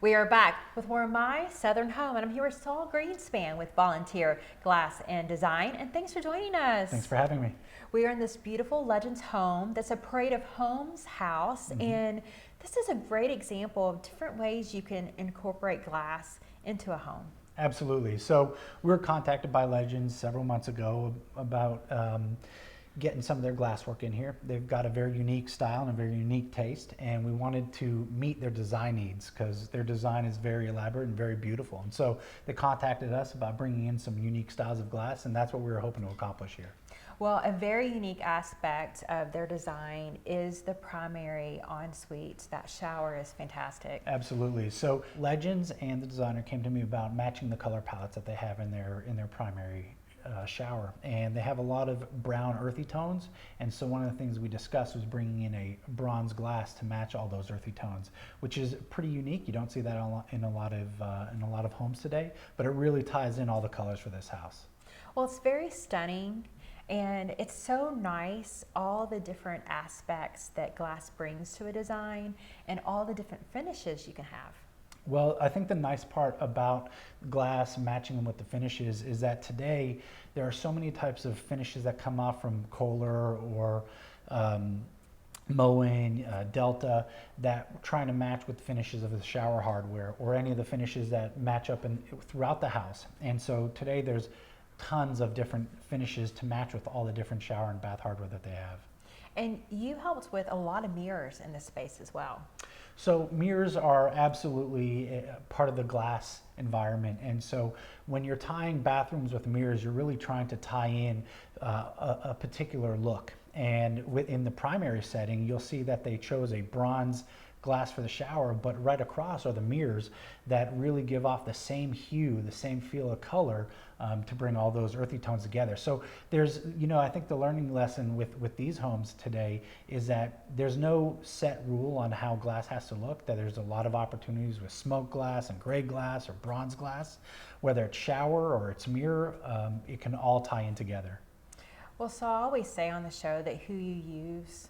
We are back with more of My Southern Home, and I'm here with Saul Greenspan with Volunteer Glass and Design, and thanks for joining us. Thanks for having me. We are in this beautiful Legends home that's a Parade of Homes house, and this is a great example of different ways you can incorporate glass into a home. Absolutely. So we were contacted by Legends several months ago about getting some of their glasswork in here. They've got a very unique style and a very unique taste, and we wanted to meet their design needs because their design is very elaborate and very beautiful. And so they contacted us about bringing in some unique styles of glass, and that's what we were hoping to accomplish here. Well, a very unique aspect of their design is the primary ensuite. That shower is fantastic. Absolutely. So Legends and the designer came to me about matching the color palettes that they have in their primary shower, and they have a lot of brown earthy tones, and so one of the things we discussed was bringing in a bronze glass to match all those earthy tones, which is pretty unique. You don't see that in a lot of homes today, but it really ties in all the colors for this house. Well, it's very stunning, and it's so nice, all the different aspects that glass brings to a design and all the different finishes you can have. Well, I think the nice part about glass matching them with the finishes is that today there are so many types of finishes that come off from Kohler or Moen, Delta, that trying to match with the finishes of the shower hardware or any of the finishes that match up throughout the house. And so today there's tons of different finishes to match with all the different shower and bath hardware that they have. And you helped with a lot of mirrors in this space as well. So mirrors are absolutely part of the glass environment, and so when you're tying bathrooms with mirrors, you're really trying to tie in a particular look. And within the primary setting, you'll see that they chose a bronze glass for the shower, but right across are the mirrors that really give off the same hue, the same feel of color to bring all those earthy tones together. So there's, I think the learning lesson with these homes today is that there's no set rule on how glass has to look, that there's a lot of opportunities with smoke glass and gray glass or bronze glass, whether it's shower or it's mirror, it can all tie in together. Well, so I always say on the show that who you use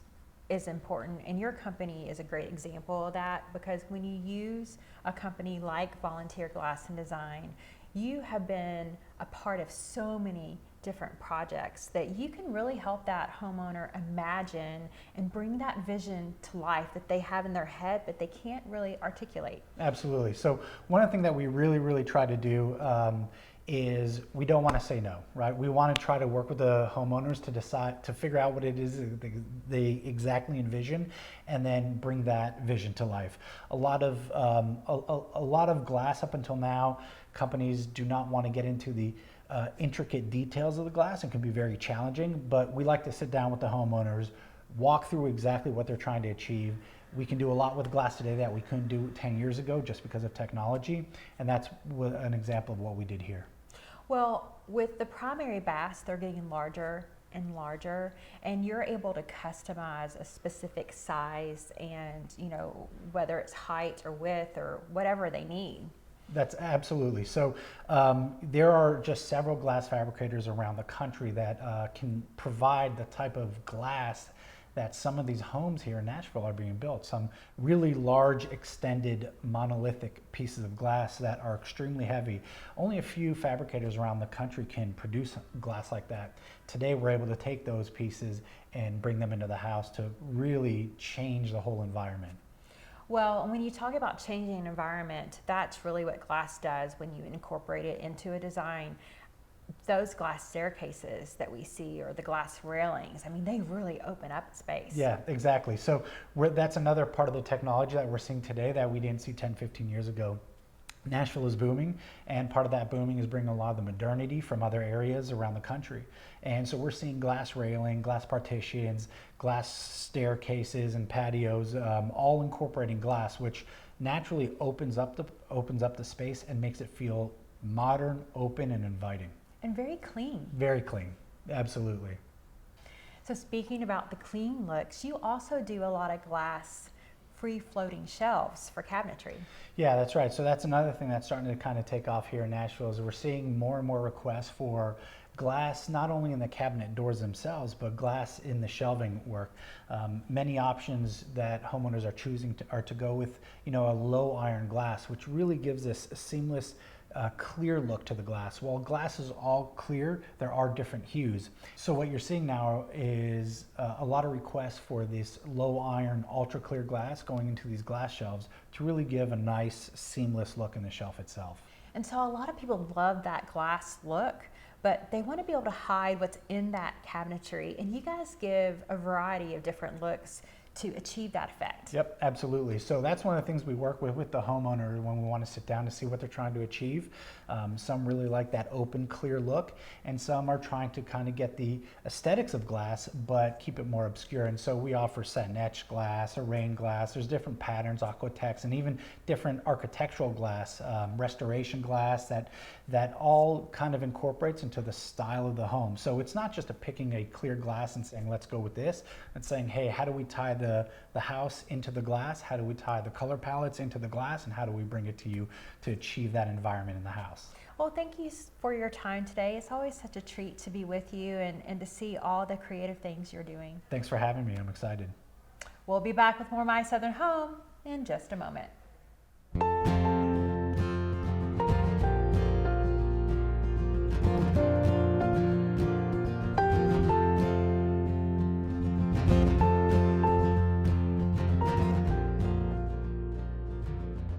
is important, and your company is a great example of that, because when you use a company like Volunteer Glass and Design, you have been a part of so many different projects that you can really help that homeowner imagine and bring that vision to life that they have in their head but they can't really articulate. Absolutely. So one of the things that we really try to do is we don't want to say no, right? We want to try to work with the homeowners to figure out what it is they exactly envision, and then bring that vision to life. A lot of glass up until now, companies do not want to get into the intricate details of the glass, and can be very challenging, but we like to sit down with the homeowners, walk through exactly what they're trying to achieve. We can do a lot with glass today that we couldn't do 10 years ago just because of technology, and that's an example of what we did here. Well, with the primary baths, they're getting larger and larger, and you're able to customize a specific size and, whether it's height or width or whatever they need. That's absolutely. So there are just several glass fabricators around the country that can provide the type of glass that some of these homes here in Nashville are being built. Some really large, extended, monolithic pieces of glass that are extremely heavy. Only a few fabricators around the country can produce glass like that. Today, we're able to take those pieces and bring them into the house to really change the whole environment. Well, when you talk about changing an environment, that's really what glass does when you incorporate it into a design. Those glass staircases that we see, or the glass railings, I mean, they really open up space. Yeah, exactly. So that's another part of the technology that we're seeing today that we didn't see 10, 15 years ago. Nashville is booming, and part of that booming is bringing a lot of the modernity from other areas around the country. And so we're seeing glass railing, glass partitions, glass staircases and patios, all incorporating glass, which naturally opens up the space and makes it feel modern, open, and inviting. And very clean. Very clean, absolutely. So speaking about the clean looks, you also do a lot of glass free floating shelves for cabinetry. Yeah, that's right. So that's another thing that's starting to kind of take off here in Nashville, is we're seeing more and more requests for glass not only in the cabinet doors themselves, but glass in the shelving work. Many options that homeowners are choosing are to go with, a low iron glass, which really gives this a seamless, clear look to the glass. While glass is all clear, there are different hues. So what you're seeing now is a lot of requests for this low iron, ultra clear glass going into these glass shelves to really give a nice, seamless look in the shelf itself. And so a lot of people love that glass look, but they want to be able to hide what's in that cabinetry. And you guys give a variety of different looks to achieve that effect. Yep, absolutely. So that's one of the things we work with the homeowner when we want to sit down to see what they're trying to achieve. Some really like that open, clear look, and some are trying to kind of get the aesthetics of glass, but keep it more obscure. And so we offer satin etched glass, or rain glass. There's different patterns, aquatex, and even different architectural glass, restoration glass that all kind of incorporates into the style of the home. So it's not just picking a clear glass and saying, let's go with this. It's saying, hey, how do we tie the house into the glass? How do we tie the color palettes into the glass? And how do we bring it to you to achieve that environment in the house? Well, thank you for your time today. It's always such a treat to be with you and to see all the creative things you're doing. Thanks for having me. I'm excited. We'll be back with more My Southern Home in just a moment.